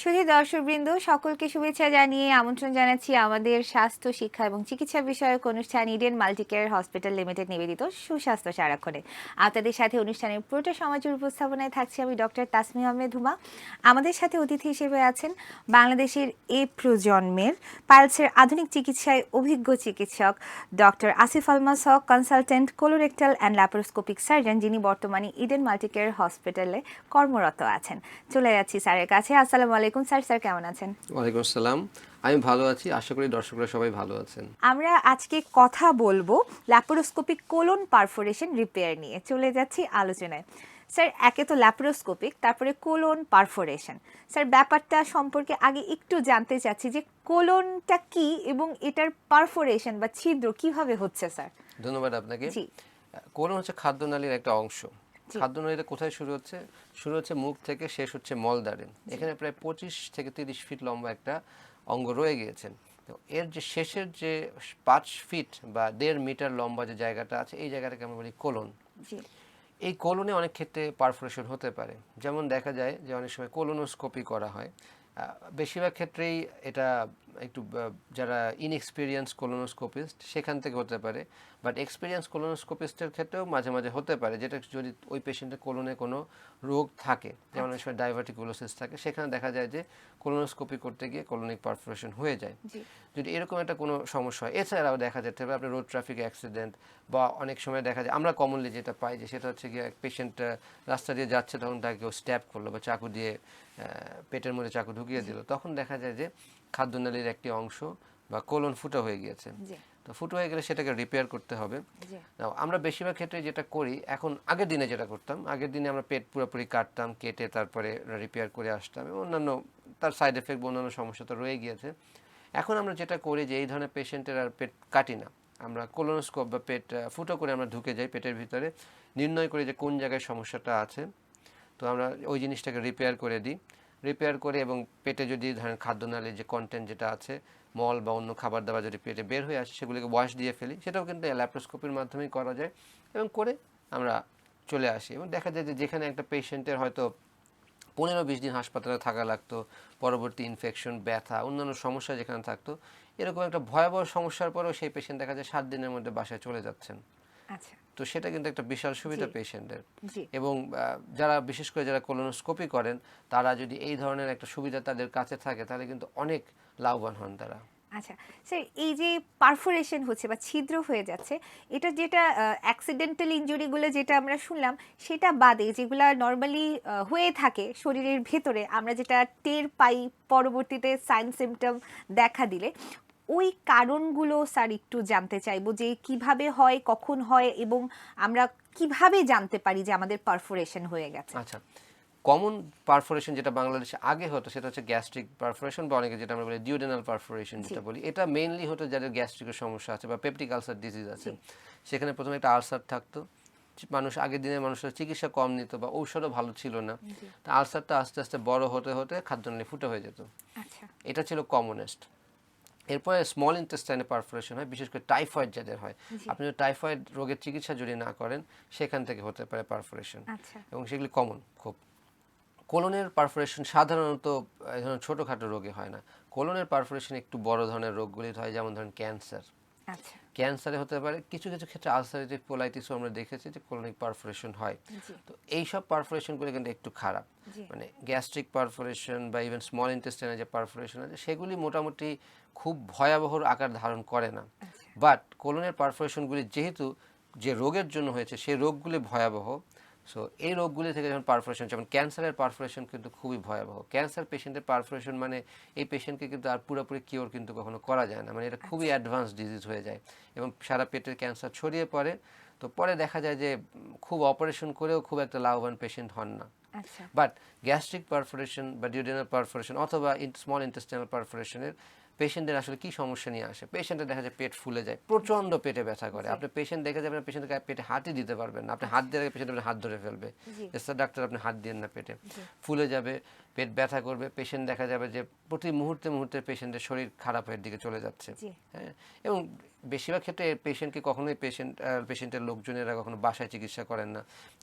সুধী দর্শকবৃন্দ সকলকে শুভেচ্ছা জানিয়ে আমন্ত্রণ জানাচ্ছি আমাদের স্বাস্থ্য শিক্ষা এবং চিকিৎসা বিষয়ক অনুষ্ঠান ইডেন মাল্টিকেয়ার হসপিটাল লিমিটেড নিবেদিত সুস্বাস্থ্য সারাক্ষণে। আপনাদের সাথে অনুষ্ঠানের পুরোটা সমাজের উপস্থাপনায় থাকছি আমি ডক্টর তাসমি আহমেদ হুমা। আমাদের সাথে অতিথি হিসেবে আছেন বাংলাদেশের এই প্রজন্মের পাইলসের আধুনিক চিকিৎসায় অভিজ্ঞ চিকিৎসক doctor Asif Almas Haque, consultant colorectal and laparoscopic surgeon, যিনি বর্তমানে ইডেন মাল্টিকেয়ার হসপিটালে কর্মরত আছেন। চলে যাচ্ছি স্যারের কাছে। আসসালামু আলাইকুম স্যার, স্যার কেমন আছেন? ওয়ালাইকুম আসসালাম। আমি ভালো আছি, আশা করি দর্শকরা সবাই ভালো আছেন। আমরা আজকে কথা বলবো ল্যাপারোস্কোপিক কোলন পারফোরেশন রিপেয়ার নিয়ে। চলে যাচ্ছি আলোচনায়। স্যার, একে তো ল্যাপারোস্কোপিক, তারপরে কোলন পারফোরেশন। স্যার, ব্যাপারটা সম্পর্কে আগে একটু জানতে চাচ্ছি যে কোলনটা কি এবং এটার পারফোরেশন বা ছিদ্র কিভাবে হচ্ছে স্যার? ধন্যবাদ আপনাকে। জি কোলন হচ্ছে খাদ্যনালীর একটা অংশ। জি খাদ্যনালীটা কোথায় শুরু হচ্ছে? শুরু হচ্ছে মুখ থেকে, শেষ হচ্ছে মলদ্বারে। এখানে প্রায় 25 থেকে 30 ফিট লম্বা একটা অঙ্গ রয়ে গিয়েছে। তো এর যে শেষের যে 5 ফিট বা 1.5 মিটার লম্বা যে জায়গাটা আছে, এই জায়গাটাকে আমরা বলি কোলন। জি এই কোলনে অনেক ক্ষেত্রে পারফোরেশন হতে পারে। যেমন দেখা যায় যে অনেক সময় কোলোনোস্কোপি করা হয়। বেশিরভাগ ক্ষেত্রেই এটা একটু যারা ইনএক্সপিরিয়েন্স কোলোনোস্কোপিস্ট সেখান থেকে হতে পারে, বাট এক্সপিরিয়েন্স কোলোনোস্কোপিস্টের ক্ষেত্রেও মাঝে মাঝে হতে পারে, যেটা যদি ওই পেশেন্টের কোলনে কোনো রোগ থাকে, যেমন অনেক সময় ডাইভার্টিকুলোসিস থাকে, সেখানে দেখা যায় যে কোলোনোস্কোপি করতে গিয়ে কোলোনিক পারফোরেশন হয়ে যায়। জি যদি এরকম একটা কোনো সমস্যা হয়, এছাড়াও দেখা যেতে হবে আপনার রোড ট্রাফিক অ্যাক্সিডেন্ট, বা অনেক সময় দেখা যায় আমরা কমনলি যেটা পাই যে সেটা হচ্ছে গিয়ে পেশেন্ট রাস্তা দিয়ে যাচ্ছে, তখন তাকে কেউ স্ট্যাব করলো বা চাকু দিয়ে পেটের মধ্যে চাকু ঢুকিয়ে দিল, তখন দেখা যায় যে খাদ্যনালীর একটি অংশ বা কোলন ফুটো হয়ে গিয়েছে। জি তো ফুটো হয়ে গেলে সেটাকে রিপেয়ার করতে হবে। জি আমরা বেশিরভাগ ক্ষেত্রে যেটা করি এখন, আগের দিনে যেটা করতাম, আগের দিনে আমরা পেট পুরোপুরি কাটতাম, কেটে তারপরে রিপেয়ার করে আসতাম, এবং অন্যান্য তার সাইড এফেক্ট বা অন্যান্য সমস্যা তো রয়ে গিয়েছে। এখন আমরা যেটা করি যে এই ধরনের পেশেন্টের আর পেট কাটি না, আমরা কোলোনোস্কোপ বা পেট ফুটো করে আমরা ঢুকে যাই পেটের ভিতরে, নির্ণয় করি যে কোন জায়গায় সমস্যাটা আছে। তো আমরা ওই জিনিসটাকে রিপেয়ার করে দিই, রিপেয়ার করে, এবং পেটে যদি ধরেন খাদ্যনালীর যে কন্টেন্ট যেটা আছে, মল বা অন্য খাবার দাবার যদি পেটে বের হয়ে আসে, সেগুলিকে ওয়াশ দিয়ে ফেলি। সেটাও কিন্তু ল্যাপ্রোস্কোপির মাধ্যমেই করা যায়, এবং করে আমরা চলে আসি। এবং দেখা যায় যে যেখানে একটা পেশেন্টের হয়তো 15-20 দিন হাসপাতালে থাকা লাগতো, পরবর্তী ইনফেকশন, ব্যথা, অন্যান্য সমস্যা যেখানে থাকতো, এরকম একটা ভয়াবহ সমস্যার পরেও সেই পেশেন্ট দেখা যায় 7 দিনের মধ্যে বাসায় চলে যাচ্ছেন। আচ্ছা তো সেটা কিন্তু একটা বিশাল জি সুবিধা পেশেন্টের। জি এবং যারা বিশেষ করে যারা কোলোনোস্কোপি করেন, তারা যদি এই ধরনের একটা সুবিধা তাদের কাছে থাকে, তাহলে কিন্তু অনেক লাভবান হন তারা। আচ্ছা স্যার, এই যে পারফোরেশন হচ্ছে বা ছিদ্র হয়ে যাচ্ছে, এটা যেটা অ্যাক্সিডেন্টাল ইনজুরিগুলো যেটা আমরা শুনলাম, সেটা বাদে যেগুলা নর্মালি হয়ে থাকে শরীরের ভেতরে, আমরা যেটা টের পাই পরবর্তীতে সাইন সিমটম দেখা দিলে, ওই কারণগুলো স্যার একটু জানতে চাইবো যে কিভাবে হয়, কখন হয় এবং আমরা কিভাবে জানতে পারি যে আমাদের পারফোরেশন হয়ে গেছে? আচ্ছা, কমন পারফোরেশন যেটা বাংলাদেশে আগে হতো সেটা হচ্ছে গ্যাস্ট্রিক পারফোরেশন, বা অনেকে যেটা আমরা বলি ডিউডেনাল পারফোরেশন জি যেটা বলি। এটা মেইনলি হতো যাদের গ্যাস্ট্রিকের সমস্যা আছে বা পেপটিক আলসার ডিজিজ আছে। জি সেখানে প্রথমে একটা আলসার থাকতো, মানুষ আগের দিনে মানুষের চিকিৎসা কম নিত বা ঔষধও ভালো ছিল না। জি তো আলসারটা আস্তে আস্তে বড় হতে হতে খাদ্যনালী ফুটো হয়ে যেত। আচ্ছা এটা ছিল কমনেস্ট। এরপরে স্মল ইন্টেস্টাইনে পারফোরেশন হয়, বিশেষ করে টাইফয়েড যাদের হয়। জি আপনি যদি টাইফয়েড রোগের চিকিৎসা যদি না করেন, সেখান থেকে হতে পারে পারফোরেশন, আচ্ছা এবং সেগুলি কমন খুব। কোলনের পারফোরেশন সাধারণত এই ধরনের ছোটোখাটো রোগে হয় না। কোলনের পারফোরেশন একটু বড় ধরনের রোগগুলি হয়, যেমন ধরেন ক্যান্সার। আচ্ছা ক্যান্সারে হতে পারে, কিছু কিছু ক্ষেত্রে আলসারেটিভ কোলাইটিসও আমরা দেখেছি যে কোলনিক পারফোরেশন হয়। জি তো এইসব পারফোরেশনগুলো কিন্তু একটু খারাপ। জি মানে গ্যাস্ট্রিক পারফোরেশন বা ইভেন স্মল ইন্টেস্টাইনের যে পারফোরেশন আছে, সেগুলি মোটামুটি খুব ভয়াবহ আকার ধারণ করে না। আচ্ছা বাট কোলনের পারফোরেশনগুলি যেহেতু যে রোগের জন্য হয়েছে, সেই রোগগুলি ভয়াবহ। সো এই রোগগুলি থেকে যখন পারফোরেশন, যেমন ক্যান্সারের পারফোরেশন কিন্তু খুবই ভয়াবহ। ক্যান্সার পেশেন্টের পারফোরেশন মানে এই পেশেন্টকে কিন্তু আর পুরোপুরি কিওর কিন্তু কখনো করা যায় না, মানে এটা খুবই আচ্ছা অ্যাডভান্স ডিজিজ হয়ে যায়, এবং সারা পেটের ক্যান্সার ছড়িয়ে পড়ে। তো পরে দেখা যায় যে খুব অপারেশন করেও খুব একটা লাভবান পেশেন্ট হন না। আচ্ছা বাট গ্যাস্ট্রিক পারফোরেশন বা ডিউডেনাল পারফোরেশন অথবা স্মল ইন্টেস্টাইনাল পারফোরেশনের পেশেন্টের আসলে কি সমস্যা নিয়ে আসে? পেশেন্টের দেখা যায় পেট ফুলে যায়, প্রচণ্ড পেটে ব্যথা করে। জি আপনি পেশেন্ট দেখে যাবেন, পেশেন্টের পেটে হাতই দিতে পারবেন না, আপনি হাত আচ্ছা দিয়ে পেশেন্টের হাত ধরে ফেলবে, জি স্যার ডাক্তার আপনি হাত দিন না, পেটে জি ফুলে যাবে, পেট ব্যথা করবে। পেশেন্ট দেখা যাবে যে প্রতি মুহূর্তে মুহূর্তে পেশেন্টের শরীর খারাপ হয়ে দিকে চলে যাচ্ছে। জি হ্যাঁ, এবং বেশিরভাগ ক্ষেত্রে পেশেন্টকে কখনোই পেশেন্টের লোকজনেরা কখনো বাসায় চিকিৎসা করেন না।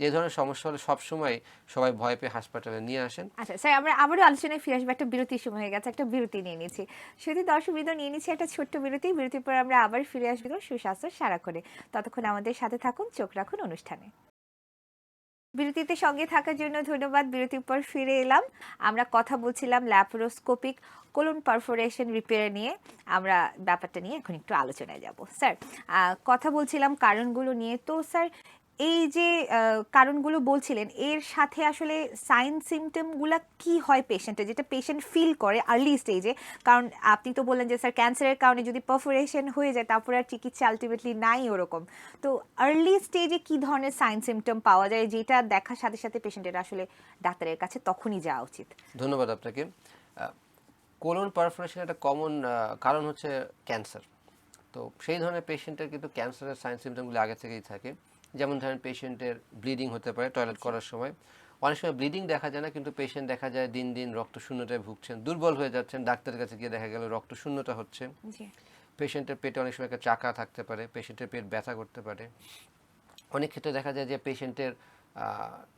এই ধরনের সমস্যা হলে সবসময় সবাই ভয় পেয়ে হাসপাতালে নিয়ে আসেন। আচ্ছা স্যার, আমরা আবারও আলোচনায় ফিরে আসবো, একটা বিরতির সময় হয়ে গেছে, একটা বিরতি নিয়ে নিচ্ছি। শুধু দর্শকবৃন্দ, নিয়ে নিচ্ছি একটা ছোট্ট বিরতি। বিরতির পর আমরা আবার ফিরে আসবো সুস্বাস্থ্য সারাক্ষণে। ততক্ষণ আমাদের সাথে থাকুন, চোখ রাখুন অনুষ্ঠানে। বিরতিতে সঙ্গে থাকার জন্য ধন্যবাদ। বিরতির পর ফিরে এলাম। আমরা কথা বলছিলাম ল্যাপারোস্কোপিক কোলন পারফোরেশন রিপেয়ার নিয়ে। আমরা ব্যাপারটা নিয়ে এখন একটু আলোচনায় যাব স্যার। কথা বলছিলাম কারণগুলো নিয়ে। তো স্যার, এই যে কারণগুলো বলছিলেন, এর সাথে আসলে সাইন সিমটমগুলো কি হয় পেশেন্টের, যেটা পেশেন্ট ফিল করে আর্লি স্টেজে? কারণ আপনি তো বললেন যে স্যার ক্যান্সারের কারণে যদি পারফোরেশন হয়ে যায় তারপরে আর চিকিৎসা আলটিমেটলি নাই ওরকম। তো আর্লি স্টেজে কি ধরনের সাইন সিমটম পাওয়া যায় যেটা দেখার সাথে সাথে পেশেন্টের আসলে ডাক্তারের কাছে তখনই যাওয়া উচিত? ধন্যবাদ আপনাকে। কোলন পারফোরেশন একটা কমন কারণ হচ্ছে ক্যান্সার। তো সেই ধরনের পেশেন্টের কিন্তু ক্যান্সারের সাইন সিমটমগুলো আগে থেকেই থাকে। যেমন ধরেন পেশেন্টের ব্লিডিং হতে পারে টয়লেট করার সময়। অনেক সময় ব্লিডিং দেখা যায় না, কিন্তু পেশেন্ট দেখা যায় দিন দিন রক্ত শূন্যতায় ভুগছেন, দুর্বল হয়ে যাচ্ছেন, ডাক্তারের কাছে গিয়ে দেখা গেল রক্ত শূন্যতা হচ্ছে। জি। পেশেন্টের পেটে অনেক সময় একটা চাকা থাকতে পারে, পেশেন্টের পেট ব্যথা করতে পারে। অনেক ক্ষেত্রে দেখা যায় যে পেশেন্টের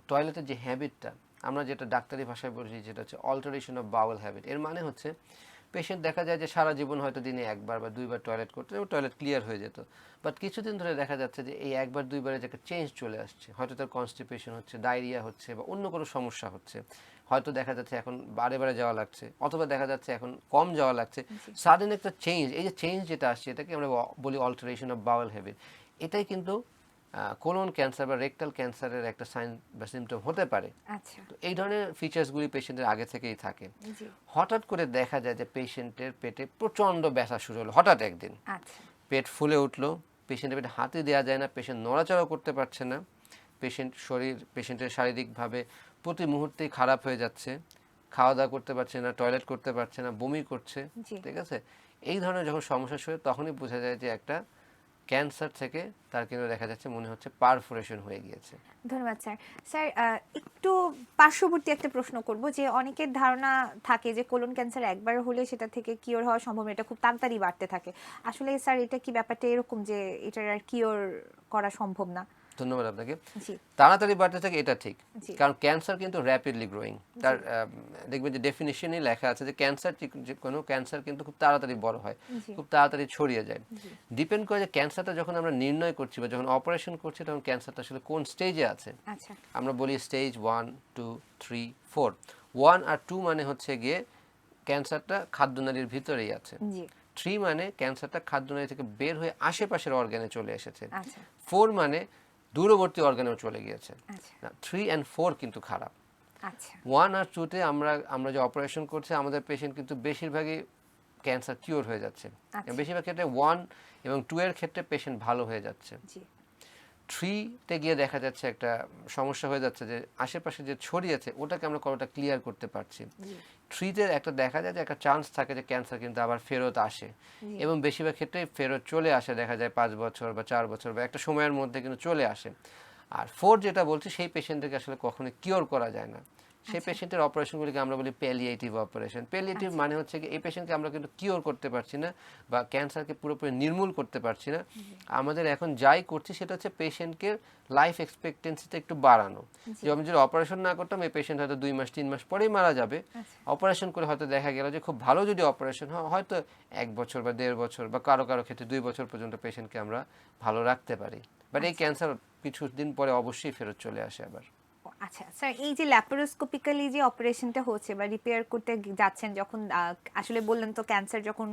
টয়লেটের যে হ্যাবিটটা, আমরা যেটা ডাক্তারি ভাষায় বলি যেটা হচ্ছে অল্টারেশন অফ বাউল হ্যাবিট। এর মানে হচ্ছে পেশেন্ট দেখা যায় যে সারা জীবন হয়তো দিনে একবার বা দুইবার টয়লেট করতে এবং টয়লেট ক্লিয়ার হয়ে যেত, বাট কিছুদিন ধরে দেখা যাচ্ছে যে এই একবার দুইবারে যে একটা চেঞ্জ চলে আসছে, হয়তো তার কনস্টিপেশন হচ্ছে, ডায়রিয়া হচ্ছে বা অন্য কোনো সমস্যা হচ্ছে। হয়তো দেখা যাচ্ছে এখন বারে বারে যাওয়া লাগছে, অথবা দেখা যাচ্ছে এখন কম যাওয়া লাগছে। সাডেন একটা চেঞ্জ, এই যে চেঞ্জ যেটা আসছে এটাকে আমরা বলি অল্টারেশন অফ বাউল হ্যাবিট। এটাই কিন্তু কোলন ক্যান্সার বা রেকটাল ক্যান্সারের একটা সাইন বা সিমটম হতে পারে। আচ্ছা। তো এই ধরনের ফিচার্সগুলি পেশেন্টের আগে থেকেই থাকে। জি। হঠাৎ করে দেখা যায় যে পেশেন্টের পেটে প্রচণ্ড ব্যথা শুরু হলো হঠাৎ একদিন, আচ্ছা। পেট ফুলে উঠলো, পেশেন্টের পেটে হাতই দেওয়া যায় না, পেশেন্ট নড়াচড়াও করতে পারছে না, পেশেন্টের শারীরিকভাবে প্রতি মুহূর্তেই খারাপ হয়ে যাচ্ছে, খাওয়া দাওয়া করতে পারছে না, টয়লেট করতে পারছে না, বমি করছে। জি। ঠিক আছে, এই ধরনের যখন সমস্যা শুরু হয় তখনই বোঝা যায় যে একটা ক্যান্সার থেকে তার কিন্তু দেখা যাচ্ছে মনে হচ্ছে পারফোরেশন হয়ে গিয়েছে। ধন্যবাদ স্যার। স্যার, একটু পার্শ্ববর্তী একটা প্রশ্ন করব, যে অনেকের ধারণা থাকে যে কোলন ক্যান্সার একবার হলে সেটা থেকে কিওর হওয়া সম্ভব না, এটা খুব তাড়াতাড়ি বাড়তে থাকে। আসলে স্যার, এটা কি ব্যাপারটা এরকম যে এটার আর কিওর করা সম্ভব না? ধন্যবাদ আপনাকে। জি। তাড়াতাড়ি বাড়তে থাকে এটা ঠিক, জি। কারণ ক্যান্সার কিন্তু র্যাপিডলি গ্রোয়িং। তার দেখবেন যে ডেফিনিশনই লেখা আছে যে কোনো ক্যান্সার কিন্তু খুব তাড়াতাড়ি বড় হয়, জি। খুব তাড়াতাড়ি ছড়িয়ে যায়। জি। ডিপেন্ড করে যে ক্যান্সারটা যখন আমরা নির্ণয় করছি বা যখন অপারেশন করছি তখন ক্যান্সারটা আসলে কোন স্টেজে আছে। আচ্ছা। আমরা বলি স্টেজ 1, 2, 3, 4। 1 আর 2 মানে হচ্ছে গিয়ে ক্যান্সারটা খাদ্যনালীর ভিতরেই আছে। জি। 3 মানে ক্যান্সারটা খাদ্যনালী থেকে বের হয়ে আশেপাশের অর্গানে চলে এসেছে। আচ্ছা। 4 মানে দূরবর্তী অর্গানেও চলে গিয়েছে। আচ্ছা। না, 3 and 4 কিন্তু খারাপ। আচ্ছা। 1 আর 2 তে আমরা যে অপারেশন করছি আমাদের পেশেন্ট কিন্তু বেশিরভাগই ক্যান্সার কিওর হয়ে যাচ্ছে। আচ্ছা। বেশিরভাগ ক্ষেত্রে 1 এবং 2 এর ক্ষেত্রে পেশেন্ট ভালো হয়ে যাচ্ছে। জি। 3 তে গিয়ে দেখা যাচ্ছে একটা সমস্যা হয়ে যাচ্ছে যে আশেপাশে যে ছড়িয়েছে ওটাকে আমরা কতটা ক্লিয়ার করতে পারছি। জি। 3 তে একটা দেখা যায় যে একটা চান্স থাকে যে ক্যান্সার কিন্তু আবার ফেরত আসে, জি। এবং বেশিরভাগ ক্ষেত্রেই ফেরত চলে আসে, দেখা যায় 5 বছর বা 4 বছর বা একটা সময়ের মধ্যে কিন্তু চলে আসে। আর 4 যেটা বলছি সেই পেশেন্টকে আসলে কখনোই কিওর করা যায় না। সেই পেশেন্টের অপারেশনগুলিকে আমরা বলি প্যালিয়েটিভ অপারেশন। প্যালিয়েটিভ মানে হচ্ছে কি এই পেশেন্টকে আমরা কিন্তু কিওর করতে পারছি না বা ক্যান্সারকে পুরোপুরি নির্মূল করতে পারছি না। আমাদের এখন যাই করছি সেটা হচ্ছে পেশেন্টকে লাইফ এক্সপেক্টেন্সিটা একটু বাড়ানো। যে আমি যদি অপারেশন না করতাম এই পেশেন্ট হয়তো 2 মাস 3 মাস পরেই মারা যাবে। অপারেশন করে হয়তো দেখা গেল যে খুব ভালো যদি অপারেশন হয় হয়তো 1 বছর বা 1.5 বছর বা কারো কারো ক্ষেত্রে 2 বছর পর্যন্ত পেশেন্টকে আমরা ভালো রাখতে পারি। বাট এই ক্যান্সার কিছুদিন পরে অবশ্যই ফেরত চলে আসে আবার। আচ্ছা স্যার, এই যে ল্যাপারোস্কোপিক্যালি যে অপারেশনটা হচ্ছে বা রিপেয়ার করতে যাচ্ছেন, যখন আসলে বললেন তো ক্যান্সার যখন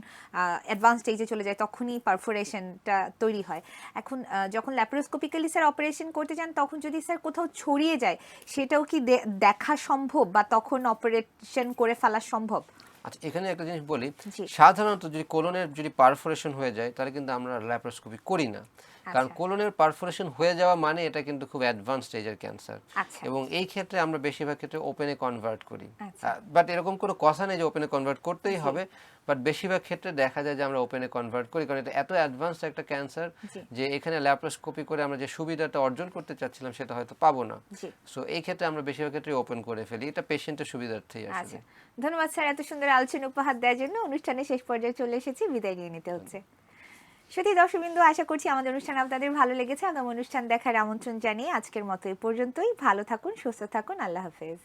অ্যাডভান্স স্টেজে চলে যায় তখনই পারফোরেশনটা তৈরি হয়। এখন যখন ল্যাপারোস্কোপিক্যালি স্যার অপারেশন করতে যান তখন যদি স্যার কোথাও ছড়িয়ে যায়, সেটাও কি দেখা সম্ভব বা তখন অপারেশন করে ফেলা সম্ভব? আচ্ছা, এখানে একটা জিনিস বলি, জি। সাধারণত যদি কোলনের যদি পারফোরেশন হয়ে যায় তাহলে কিন্তু আমরা ল্যাপারোস্কোপি করি না, কারণ আচ্ছা। কোলনের পারফোরেশন হয়ে যাওয়া মানে এটা কিন্তু খুব অ্যাডভান্স স্টেজের ক্যান্সার, আচ্ছা। এবং এই ক্ষেত্রে আমরা বেশিরভাগ ক্ষেত্রে ওপেনে কনভার্ট করি। আচ্ছা। বাট এরকম কোনো কথা নেই যে ওপেনে কনভার্ট করতেই জি। হবে, বাট বেশিরভাগ ক্ষেত্রে দেখা যায় যে আমরা ওপেনে কনভার্ট করি, কারণ এটা এত অ্যাডভান্স একটা ক্যান্সার জি। যে এখানে ল্যাপারোস্কোপি করে আমরা যে সুবিধাটা অর্জন করতে চাচ্ছিলাম সেটা হয়তো পাবো না। জি। সো এই ক্ষেত্রে আমরা বেশিরভাগ ক্ষেত্রে ওপেন করে ফেলি, এটা পেশেন্টের সুবিধার্থেই আসলে। আচ্ছা। ধন্যবাদ স্যার এত সুন্দর আলোচনা উপহার দেওয়ার জন্য। অনুষ্ঠানের শেষ পর্যায়ে চলে এসেছি, বিদায় নিয়ে নিতে হচ্ছে। সত্যি দর্শকবিন্দু, আশা করছি আমাদের অনুষ্ঠান আপনাদের ভালো লেগেছে। আগামী অনুষ্ঠান দেখার আমন্ত্রণ জানিয়ে আজকের মতো এই পর্যন্তই। ভালো থাকুন, সুস্থ থাকুন, আল্লাহ হাফেজ।